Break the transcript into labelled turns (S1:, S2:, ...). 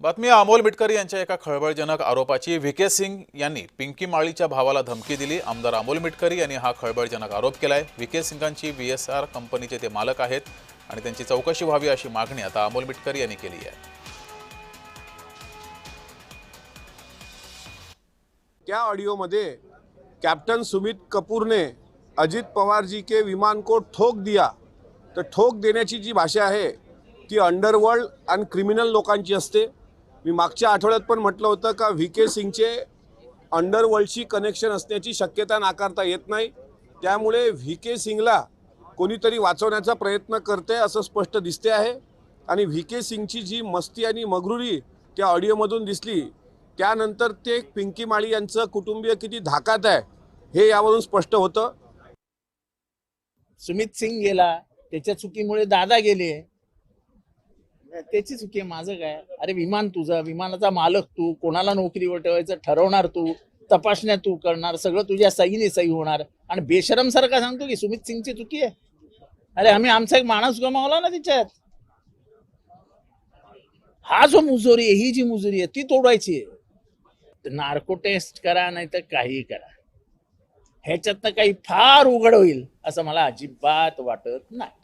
S1: बातमी अमोल मिटकरी यांच्या एका खळबळजनक आरोपाची व्हीके सिंग यांनी पिंकी माळीच्या भावाला धमकी दिली। आमदार अमोल मिटकरी यांनी हा खळबळजनक आरोप केलाय। व्हीके सिंगांची VSR कंपनीचे ते मालक आहेत आणि त्यांची चौकशी व्हावी अशी मागणी आता अमोल मिटकरी यांनी केली आहे।
S2: त्या ऑडियोमध्ये कॅप्टन सुमित कपूर ने अजित पवार जी के विमान को ठोक दिया, तर ठोक देण्याची जी भाषा आहे ती अंडरवर्ल्ड आणि क्रिमिनल लोकांची असते। मी मागच्या आठवड्यात पण म्हटलं होतं का व्हीके सिंगचे अंडरवर्ल्डशी कनेक्शन असण्याची शक्यता नाकारता येत नाही। त्यामुळे व्हीके सिंगला कोणीतरी वाचवण्याचा प्रयत्न करते असं स्पष्ट दिसते आहे। आणि व्हीके सिंगची जी मस्ती आणि मगरुरी त्या ऑडिओमधून दिसली, त्यानंतर ते पिंकी माळी यांचं कुटुंबीय किती धाकात आहे हे यावरून स्पष्ट होतं।
S3: सुमित सिंग गेला, त्याच्या चुकीमुळे दादा गेले, त्याची चुकी आहे, माझं काय? अरे विमान तुझं, विमानाचा मालक तू, कोणाला नोकरीवर ठेवायचं ठरवणार तू, तपासण्या तू करणार, सगळं तुझ्या सहीने सही होणार आणि बेशरम सारखा सांगतो की सुमित सिंगची चुकी आहे। अरे आम्ही आमचा एक माणूस गमावला ना तिच्यात। हा जो मुजोरी आहे, ही जी मुजोरी आहे ती तोडायची आहे। नार्को टेस्ट करा नाही तर काही करा, ह्याच्यातनं काही फार उघड होईल असं मला अजिबात वाटत नाही।